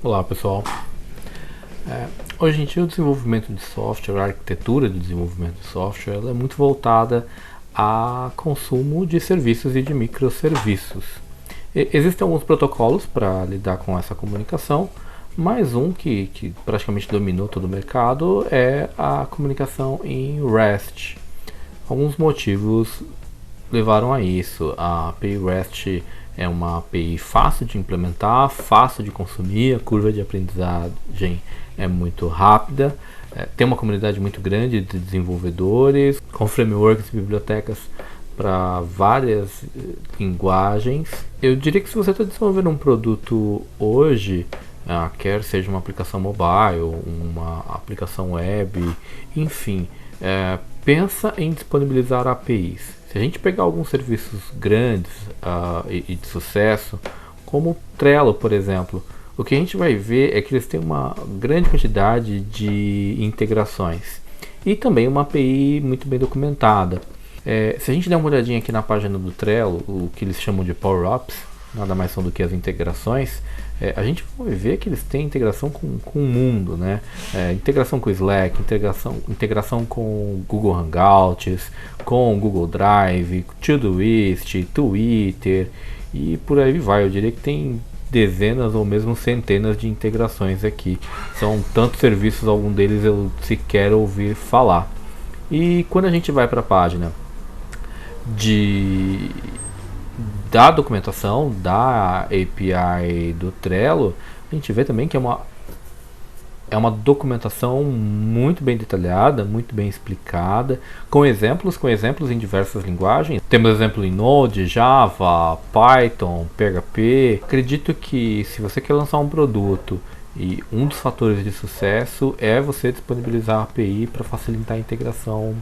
Olá pessoal, hoje em dia o desenvolvimento de software, a arquitetura de desenvolvimento de software, ela é muito voltada a consumo de serviços e de microserviços. Existem alguns protocolos para lidar com essa comunicação, mas um que praticamente dominou todo o mercado é a comunicação em REST. Alguns motivos levaram a isso. A API REST é uma API fácil de implementar, fácil de consumir, a curva de aprendizagem é muito rápida, tem uma comunidade muito grande de desenvolvedores, com frameworks e bibliotecas para várias linguagens. Eu diria que se você está desenvolvendo um produto hoje, quer seja uma aplicação mobile, uma aplicação web, enfim, pensa em disponibilizar APIs. Se a gente pegar alguns serviços grandes e de sucesso, como o Trello, por exemplo, o que a gente vai ver é que eles têm uma grande quantidade de integrações e também uma API muito bem documentada. Se a gente der uma olhadinha aqui na página do Trello, o que eles chamam de Power-Ups, nada mais são do que as integrações, a gente vai ver que eles têm integração com o mundo, né? Integração com Slack, integração com Google Hangouts, com Google Drive, Todoist, Twitter e por aí vai. Eu diria que tem dezenas ou mesmo centenas de integrações aqui. São tantos serviços, algum deles eu sequer ouvi falar. E quando a gente vai para a página da documentação da API do Trello, a gente vê também que é uma documentação muito bem detalhada, muito bem explicada, com exemplos em diversas linguagens. Temos exemplo em Node, Java, Python, PHP. Acredito que se você quer lançar um produto e um dos fatores de sucesso é você disponibilizar a API para facilitar a integração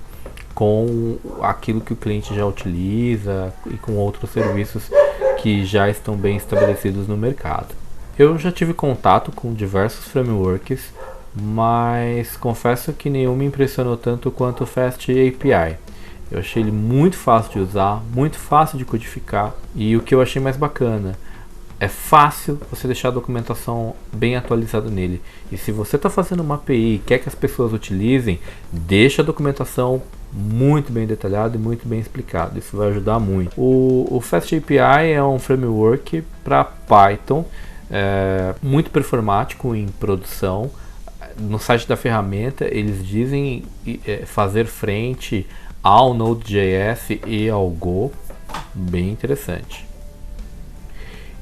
com aquilo que o cliente já utiliza e com outros serviços que já estão bem estabelecidos no mercado. Eu já tive contato com diversos frameworks, mas confesso que nenhum me impressionou tanto quanto o Fast API. Eu achei ele muito fácil de usar, muito fácil de codificar, e o que eu achei mais bacana, é fácil você deixar a documentação bem atualizada nele. E se você está fazendo uma API e quer que as pessoas utilizem, deixa a documentação muito bem detalhada e muito bem explicada. Isso vai ajudar muito. O Fast API é um framework para Python, muito performático em produção. No site da ferramenta eles dizem fazer frente ao Node.js e ao Go. Bem interessante.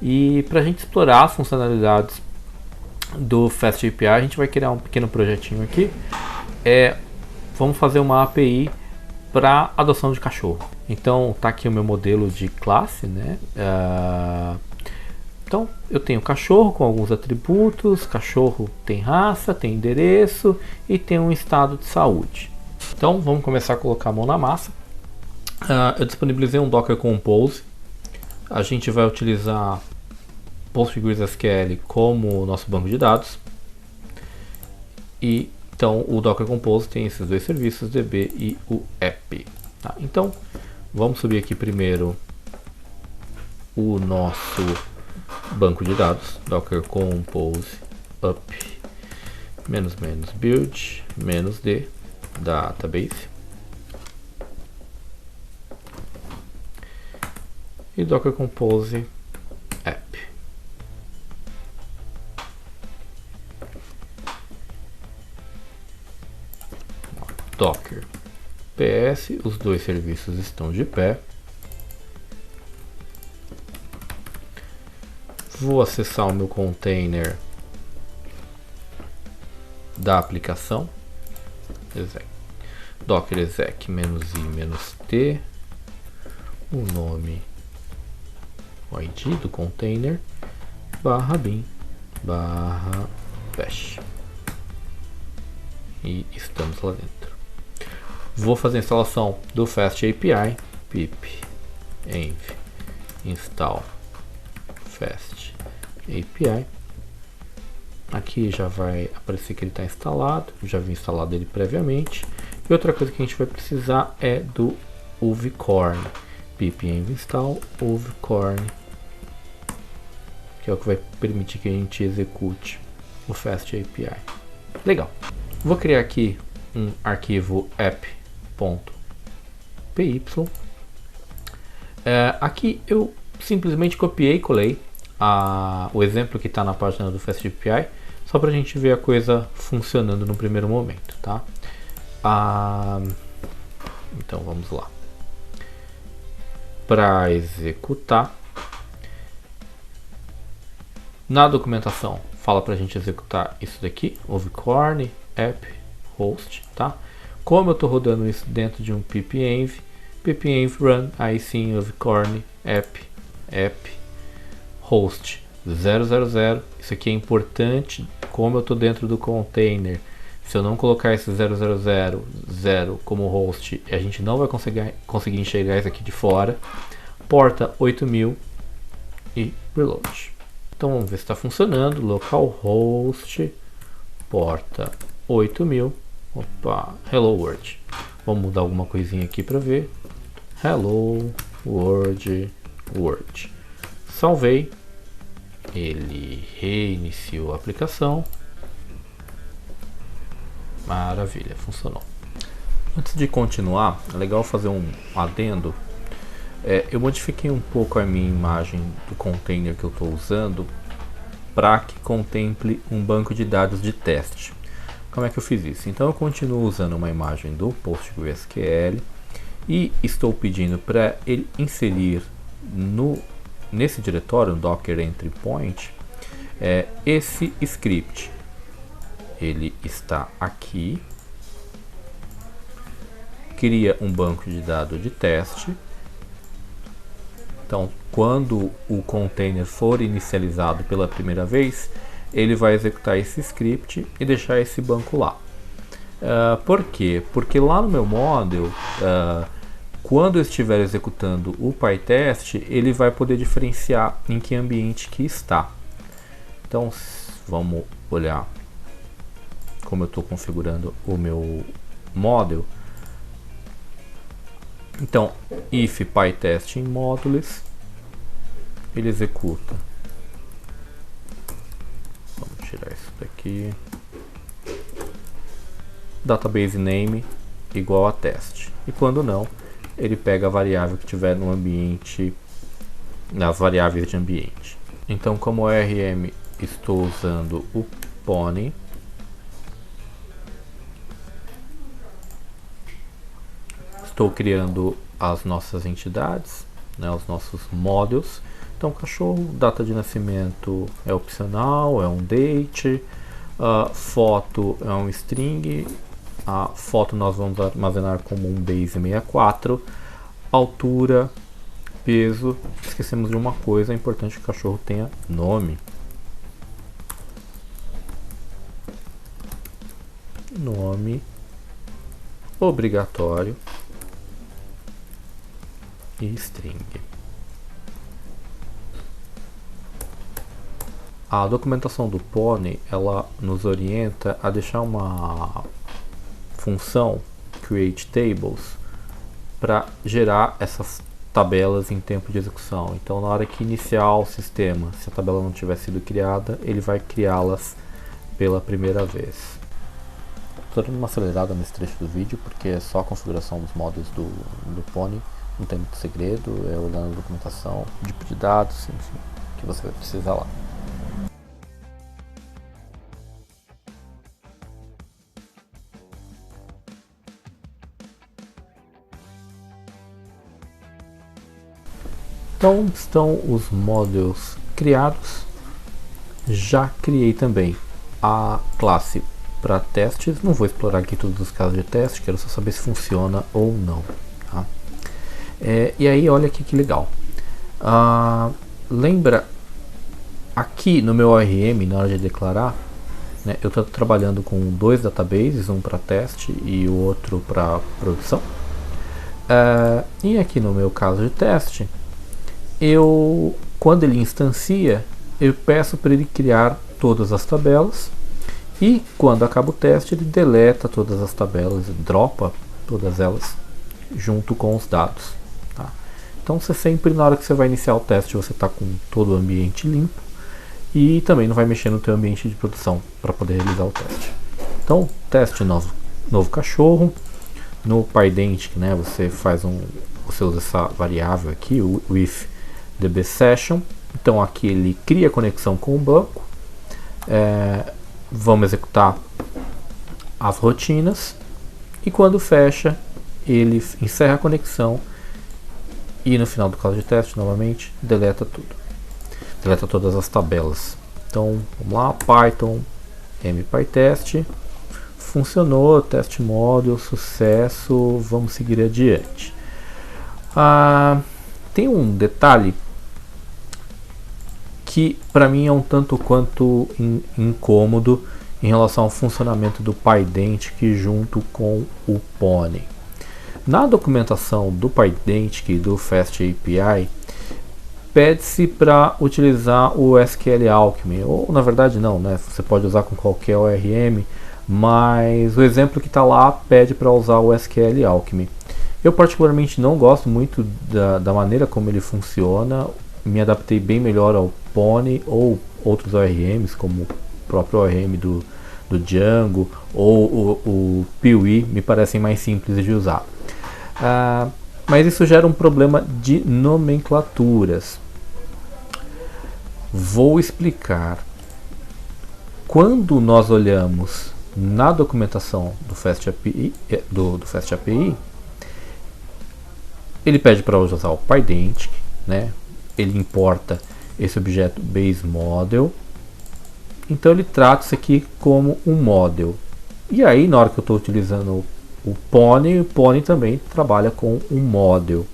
E para a gente explorar as funcionalidades do Fast API, a gente vai criar um pequeno projetinho aqui. Vamos fazer uma API para adoção de cachorro. Então tá aqui o meu modelo de classe, né? Então eu tenho cachorro com alguns atributos. Cachorro tem raça, tem endereço e tem um estado de saúde. Então vamos começar a colocar a mão na massa. Eu disponibilizei um Docker Compose. A gente vai utilizar PostgreSQL como nosso banco de dados. E então o Docker Compose tem esses dois serviços, DB e o app. Tá? Então vamos subir aqui primeiro o nosso banco de dados, Docker Compose up -build -d database. E Docker Compose app. Docker PS, os dois serviços estão de pé. Vou acessar o meu container da aplicação. Docker exec -i-t, o nome, o ID do container, /bin /bash. E estamos lá dentro. Vou fazer a instalação do Fast API, pip env install Fast API. Aqui já vai aparecer que ele está instalado, eu já vi instalado ele previamente. E outra coisa que a gente vai precisar é do uvcorn, pip env install uvcorn, que é o que vai permitir que a gente execute o Fast API. Legal. Vou criar aqui um arquivo app.py. Aqui eu simplesmente copiei e colei o exemplo que está na página do Fast API, só para a gente ver a coisa funcionando no primeiro momento, tá? Então vamos lá. Para executar, na documentação fala para a gente executar isso daqui, ovicorn app host, tá? Como eu estou rodando isso dentro de um pipenv run, aí sim ovicorn app host 000. Isso aqui é importante, como eu estou dentro do container. Se eu não colocar esse 000 como host, a gente não vai conseguir enxergar isso aqui de fora. Porta 8000 e reload. Então vamos ver se está funcionando. Localhost, porta 8000. Opa, hello world. Vamos mudar alguma coisinha aqui para ver. Hello world. Salvei. Ele reiniciou a aplicação. Maravilha, funcionou. Antes de continuar, é legal fazer um adendo. Eu modifiquei um pouco a minha imagem do container que eu estou usando para que contemple um banco de dados de teste. Como é que eu fiz isso? Então eu continuo usando uma imagem do PostgreSQL e estou pedindo para ele inserir nesse diretório, Docker Entry Point, esse script. Ele está aqui, cria um banco de dados de teste. Então, quando o container for inicializado pela primeira vez, ele vai executar esse script e deixar esse banco lá. Por quê? Porque lá no meu model, quando eu estiver executando o PyTest, ele vai poder diferenciar em que ambiente que está. Então, vamos olhar como eu estou configurando o meu model. Então, if PyTest in modules, ele executa. Vamos tirar isso daqui. Database name igual a teste. E quando não, ele pega a variável que tiver no ambiente, nas variáveis de ambiente. Então, como ORM, estou usando o Pony. Estou criando as nossas entidades, né, os nossos modules. Então, cachorro, data de nascimento é opcional, é um date. Foto é um string. A foto nós vamos armazenar como um base64. Altura, peso. Esquecemos de uma coisa, é importante que o cachorro tenha nome. Nome obrigatório. E string. A documentação do Pony, ela nos orienta a deixar uma função createTables para gerar essas tabelas em tempo de execução. Então, na hora que iniciar o sistema, se a tabela não tiver sido criada, ele vai criá-las pela primeira vez. Estou dando uma acelerada nesse trecho do vídeo porque é só a configuração dos modos do Pony. Não tem muito segredo, é olhando a documentação, tipo de dados, enfim, que você vai precisar lá. Então estão os modules criados. Já criei também a classe para testes. Não vou explorar aqui todos os casos de teste, quero só saber se funciona ou não. Tá? E aí, olha aqui que legal. Lembra aqui no meu ORM, na hora de declarar, né, eu estou trabalhando com dois databases, um para teste e o outro para produção. E aqui no meu caso de teste, quando ele instancia, eu peço para ele criar todas as tabelas. E quando acaba o teste, ele deleta todas as tabelas, dropa todas elas junto com os dados. Tá? Então, você sempre, na hora que você vai iniciar o teste, você está com todo o ambiente limpo. e também não vai mexer no teu ambiente de produção para poder realizar o teste. Então, teste novo cachorro. No Pydantic, né, você usa essa variável aqui, o with dbSession. Então aqui ele cria conexão com o banco. Vamos executar as rotinas e quando fecha ele encerra a conexão e no final do caso de teste novamente deleta tudo, deleta todas as tabelas. Então vamos lá, Python mpytest, funcionou, teste módulo, sucesso, vamos seguir adiante. Tem um detalhe que para mim é um tanto quanto incômodo em relação ao funcionamento do Pydantic junto com o Pony. Na documentação do Pydantic e do FastAPI, pede-se para utilizar o SQL Alchemy, ou na verdade não, né? Você pode usar com qualquer ORM, mas o exemplo que está lá pede para usar o SQL Alchemy. Eu particularmente não gosto muito da maneira como ele funciona, me adaptei bem melhor ao Pony ou outros ORMs, como o próprio ORM do Django ou o Piwi, me parecem mais simples de usar. Mas isso gera um problema de nomenclaturas. Vou explicar. Quando nós olhamos na documentação do FastAPI, ele pede para usar o Pydantic, né? Ele importa esse objeto BaseModel, então ele trata isso aqui como um model. E aí na hora que eu estou utilizando o Pony também trabalha com um model,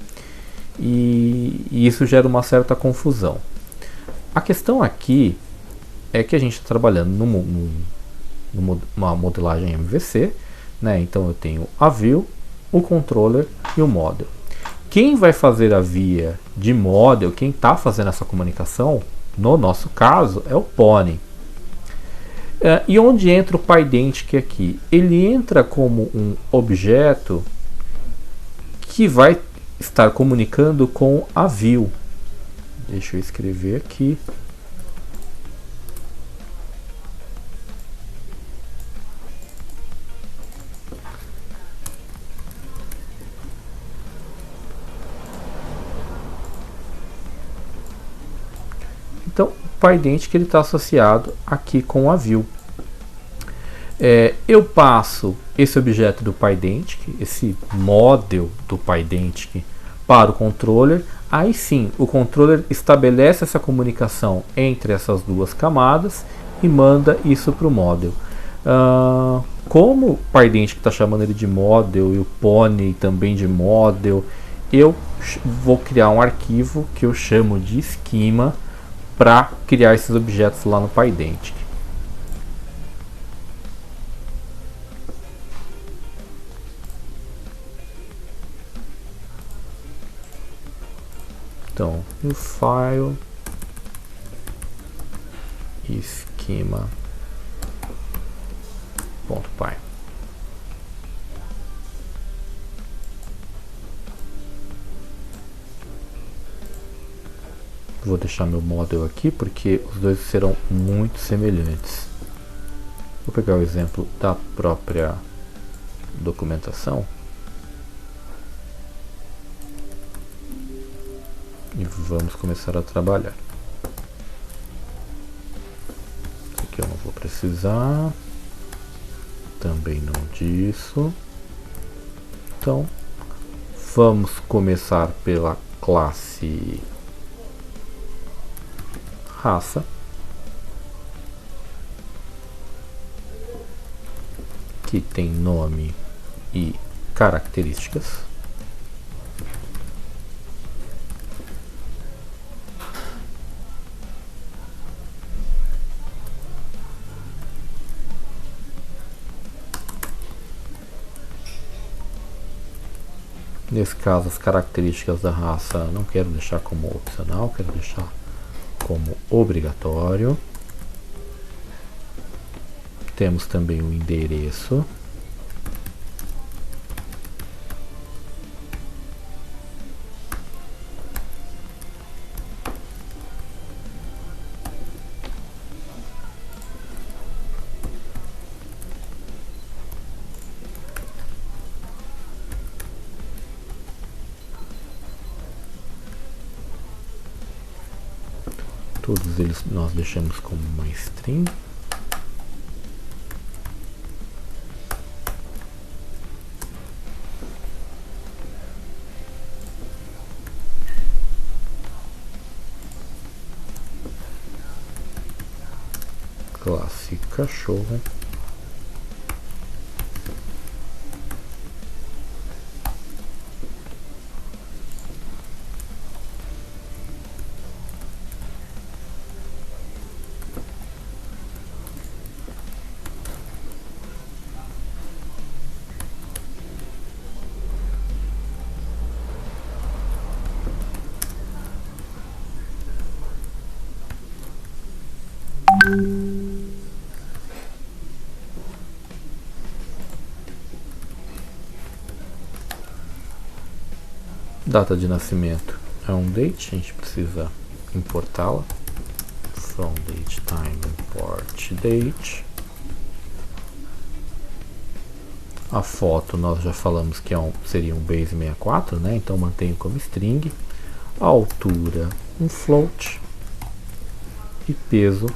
e isso gera uma certa confusão. A questão aqui é que a gente está trabalhando numa modelagem MVC, né? Então eu tenho a view, o controller e o model. Quem vai fazer a via de model, quem está fazendo essa comunicação, no nosso caso, é o Pony. E onde entra o Pydantic aqui? Ele entra como um objeto que vai estar comunicando com a view. Deixa eu escrever aqui. Então, o Pydantic está associado aqui com a view. Eu passo esse objeto do Pydantic, esse model do Pydantic, para o controller. Aí sim, o controller estabelece essa comunicação entre essas duas camadas e manda isso para o model. Como o Pydantic está chamando ele de model e o Pony também de model, eu vou criar um arquivo que eu chamo de schema para criar esses objetos lá no Pydantic. Então, no file schema.py. Vou deixar meu model aqui porque os dois serão muito semelhantes. Vou pegar o exemplo da própria documentação e vamos começar a trabalhar. Isso aqui eu não vou precisar, também não disso. Então vamos começar pela classe raça, que tem nome e características. Nesse caso, as características da raça não quero deixar como opcional, quero deixar como obrigatório. Temos também o endereço. Todos eles nós deixamos como uma string. Classe cachorro. Data de nascimento é um date, a gente precisa importá-la. From date time import date. A foto nós já falamos que seria um base 64, né? Então mantenho como string. A altura um float e peso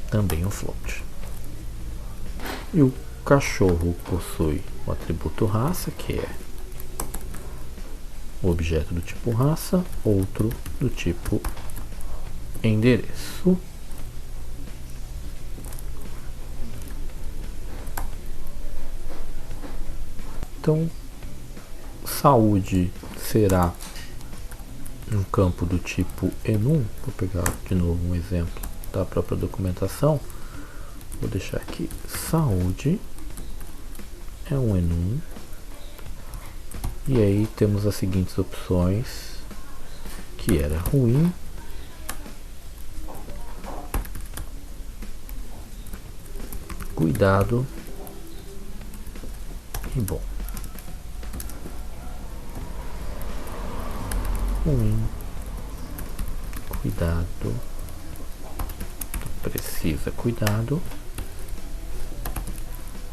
também um float. E o cachorro possui o atributo raça, que é o objeto do tipo raça, outro do tipo endereço. Então, saúde será um campo do tipo enum. Vou pegar de novo um exemplo da própria documentação. Vou deixar aqui saúde é um enum. E aí temos as seguintes opções, que era ruim, cuidado e bom. Ruim, cuidado, precisa cuidado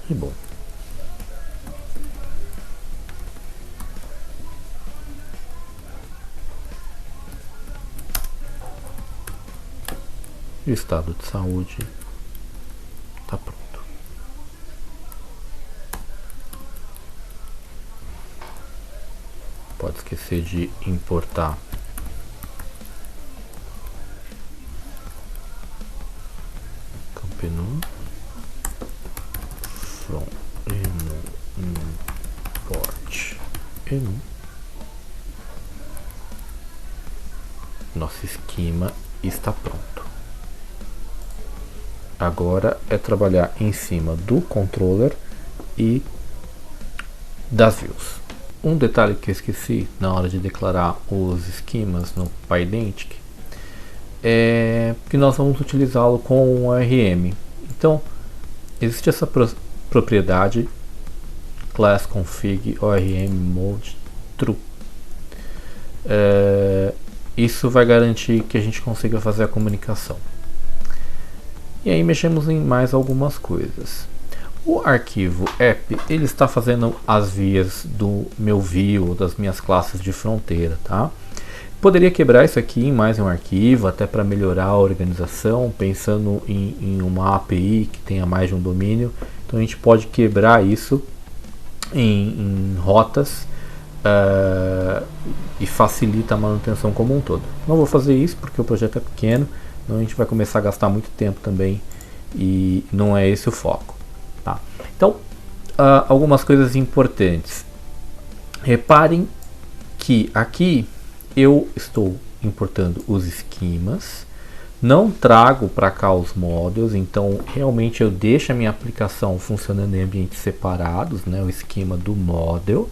e bom. O estado de saúde está pronto. Pode esquecer de importar campenum from enum import enum. Nosso esquema está pronto. Agora é trabalhar em cima do controller e das views. Um detalhe que eu esqueci na hora de declarar os esquemas no PyIdentic é que nós vamos utilizá-lo com o ORM. Então, existe essa propriedade class config ORM mode true. Isso vai garantir que a gente consiga fazer a comunicação. E aí mexemos em mais algumas coisas. O arquivo app, ele está fazendo as vias do meu view, das minhas classes de fronteira, tá? Poderia quebrar isso aqui em mais um arquivo, até para melhorar a organização, pensando em uma API que tenha mais de um domínio. Então a gente pode quebrar isso em rotas e facilita a manutenção como um todo. Não vou fazer isso porque o projeto é pequeno, então a gente vai começar a gastar muito tempo também e não é esse o foco. Tá? Então, algumas coisas importantes. Reparem que aqui eu estou importando os esquemas, não trago para cá os models, então realmente eu deixo a minha aplicação funcionando em ambientes separados, né, o esquema do model.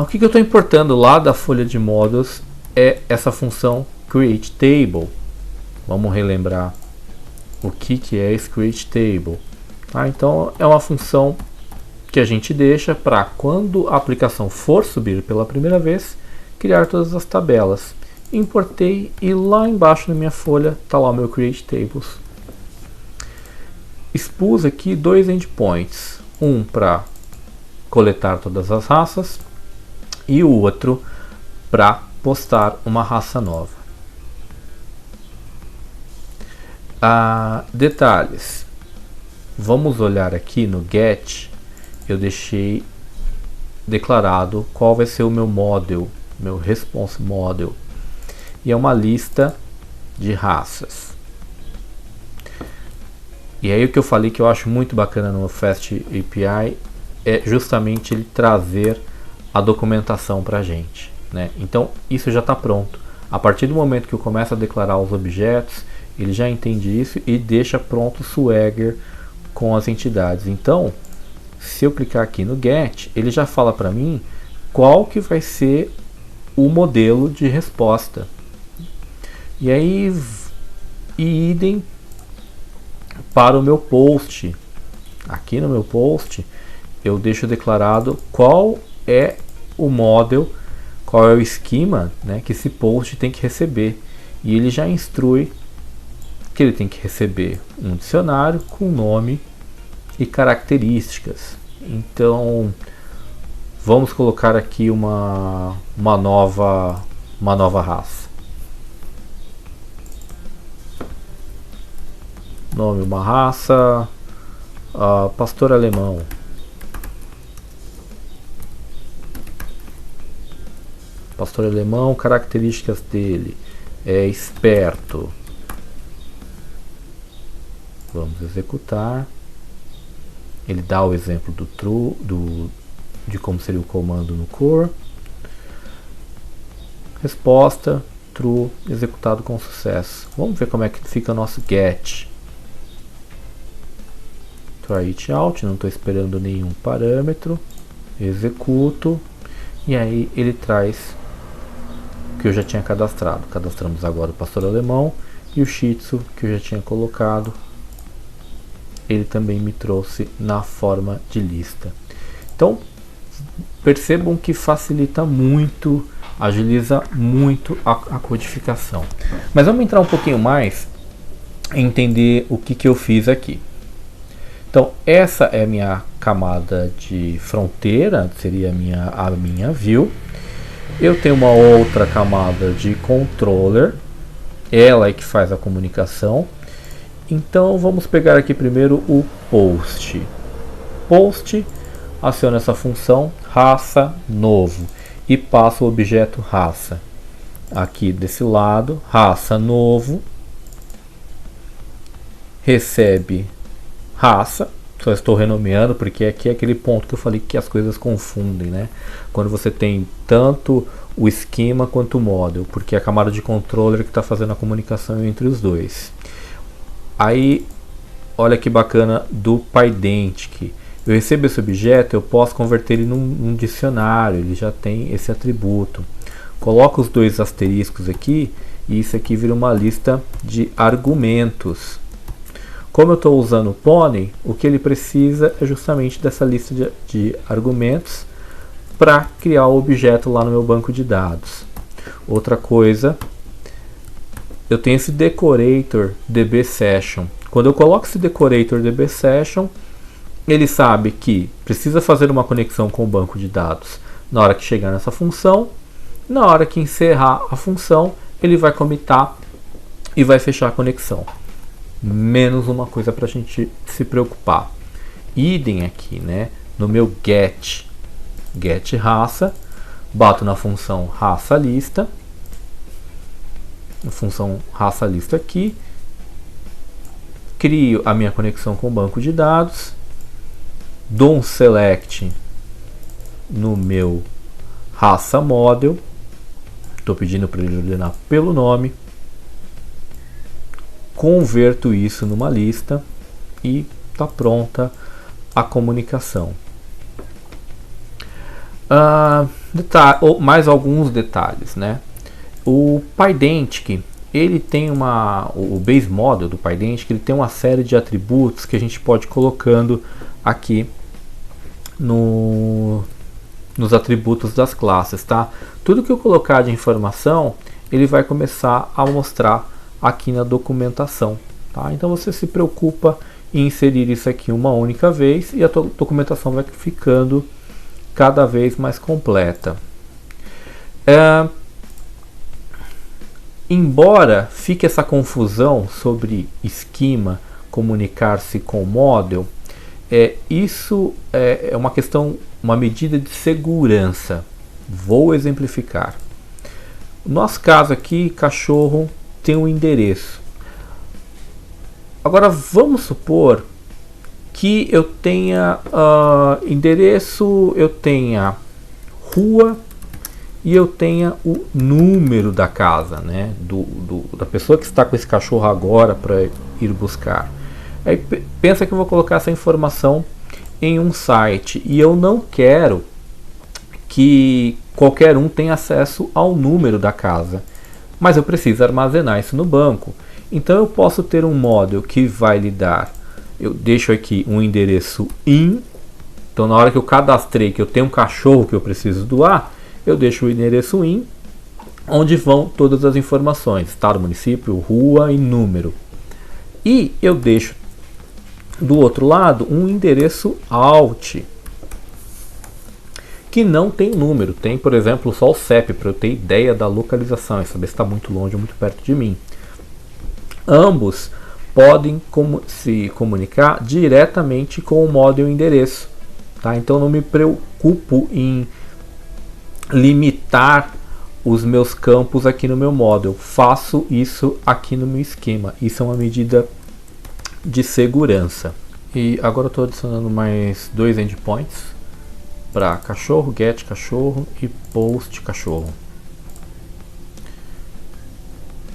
O que eu estou importando lá da folha de models é essa função createTable. Vamos relembrar o que é esse createTable. Então é uma função que a gente deixa para quando a aplicação for subir pela primeira vez, criar todas as tabelas. Importei e lá embaixo na minha folha está lá o meu createTables. Expus aqui dois endpoints, um para coletar todas as raças e o outro para postar uma raça nova. Detalhes. Vamos olhar aqui no get. Eu deixei declarado qual vai ser o meu model, meu response model. E é uma lista de raças. E aí o que eu falei que eu acho muito bacana no Fast API é justamente ele trazer a documentação para a gente, né? Então isso já está pronto. A partir do momento que eu começo a declarar os objetos, ele já entende isso e deixa pronto o Swagger com as entidades. Então, se eu clicar aqui no get, ele já fala para mim qual que vai ser o modelo de resposta. E aí, idem para o meu post. Aqui no meu post, eu deixo declarado qual é o model, qual é o esquema, né, que esse post tem que receber. E ele já instrui que ele tem que receber um dicionário com nome e características. Então, vamos colocar aqui uma nova raça. Nome, uma raça, pastor alemão. Pastor alemão, características dele, é esperto. Vamos executar. Ele dá o exemplo do true, de como seria o comando no core. Resposta, true, executado com sucesso. Vamos ver como é que fica o nosso get. Try it out, não estou esperando nenhum parâmetro. Executo. E aí ele traz o que eu já tinha cadastrado. Cadastramos agora o pastor alemão e o Shih Tzu que eu já tinha colocado. Ele também me trouxe na forma de lista. Então, percebam que facilita muito, agiliza muito a codificação. Mas vamos entrar um pouquinho mais em entender o que eu fiz aqui. Então, essa é a minha camada de fronteira, seria a minha view. Eu tenho uma outra camada de controller, ela é que faz a comunicação. Então vamos pegar aqui primeiro o post. Post aciona essa função raça novo e passa o objeto raça. Aqui desse lado, raça novo, recebe raça. Só estou renomeando porque aqui é aquele ponto que eu falei que as coisas confundem, né? Quando você tem tanto o esquema quanto o model, porque é a camada de controller que está fazendo a comunicação entre os dois. Aí, olha que bacana do Pydantic. Eu recebo esse objeto, eu posso converter ele num dicionário, ele já tem esse atributo. Coloco os dois asteriscos aqui e isso aqui vira uma lista de argumentos. Como eu estou usando o Pony, o que ele precisa é justamente dessa lista de argumentos para criar o objeto lá no meu banco de dados. Outra coisa, eu tenho esse decorator dbSession. Quando eu coloco esse decorator dbSession, ele sabe que precisa fazer uma conexão com o banco de dados na hora que chegar nessa função. Na hora que encerrar a função, ele vai commitar e vai fechar a conexão. Menos uma coisa para a gente se preocupar. Idem aqui, né? No meu get raça, bato na função raça lista. A função raça lista aqui, crio a minha conexão com o banco de dados, dou um select no meu raça model, estou pedindo para ele ordenar pelo nome, converto isso numa lista e está pronta a comunicação. Mais alguns detalhes, né? O Pydantic, ele tem o base model do Pydantic, ele tem uma série de atributos que a gente pode ir colocando aqui nos atributos das classes, tá? Tudo que eu colocar de informação, ele vai começar a mostrar aqui na documentação, tá? Então você se preocupa em inserir isso aqui uma única vez e a documentação vai ficando cada vez mais completa. embora fique essa confusão sobre esquema comunicar-se com model, isso é uma questão, uma medida de segurança. Vou exemplificar. No nosso caso aqui, cachorro tem um endereço. Agora vamos supor que eu tenha endereço, eu tenha rua e eu tenha o número da casa, né, da pessoa que está com esse cachorro agora para ir buscar. Aí pensa que eu vou colocar essa informação em um site e eu não quero que qualquer um tenha acesso ao número da casa, mas eu preciso armazenar isso no banco. Então eu posso ter um model que vai lhe dar, eu deixo aqui um endereço IN, então na hora que eu cadastrei que eu tenho um cachorro que eu preciso doar, eu deixo o endereço IN, onde vão todas as informações, estado, município, rua e número. E eu deixo do outro lado um endereço OUT, que não tem número, tem, por exemplo, só o CEP, para eu ter ideia da localização e saber se está muito longe ou muito perto de mim. Ambos podem se comunicar diretamente com o model endereço, tá? Então não me preocupo em limitar os meus campos aqui no meu model, faço isso aqui no meu esquema. Isso é uma medida de segurança. E agora eu estou adicionando mais 2 endpoints para cachorro, get cachorro e post cachorro.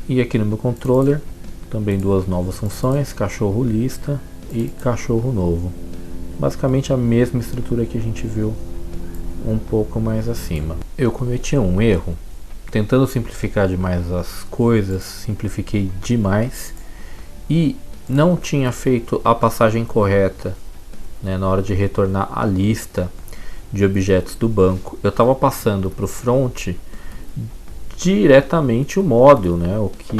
E aqui no meu controller também 2 novas funções, cachorro lista e cachorro novo. Basicamente a mesma estrutura que a gente viu um pouco mais acima. Eu cometi um erro tentando simplificar demais as coisas, simplifiquei demais e não tinha feito a passagem correta, né, na hora de retornar a lista de objetos do banco. Eu estava passando para o front diretamente o model, né, o que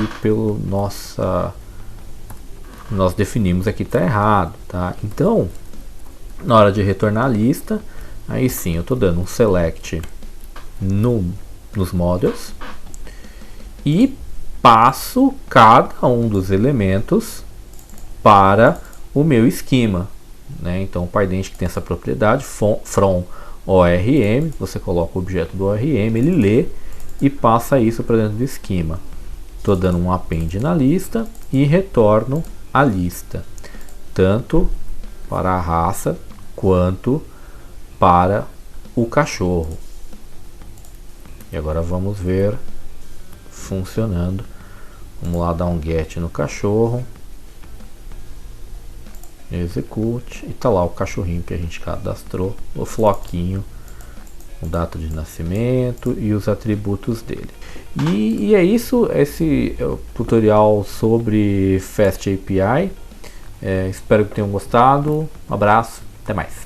nós definimos aqui está errado, tá? Então, na hora de retornar a lista, aí sim eu estou dando um select nos models e passo cada um dos elementos para o meu esquema, né? Então o Pydantic que tem essa propriedade from ORM, você coloca o objeto do ORM, ele lê e passa isso para dentro do esquema. Estou dando um append na lista e retorno a lista, tanto para a raça quanto para o cachorro. E agora vamos ver funcionando. Vamos lá dar um get no cachorro, execute e tá lá o cachorrinho que a gente cadastrou, o floquinho, o data de nascimento e os atributos dele. E é isso, esse é o tutorial sobre Fast API. Espero que tenham gostado. Um abraço, até mais.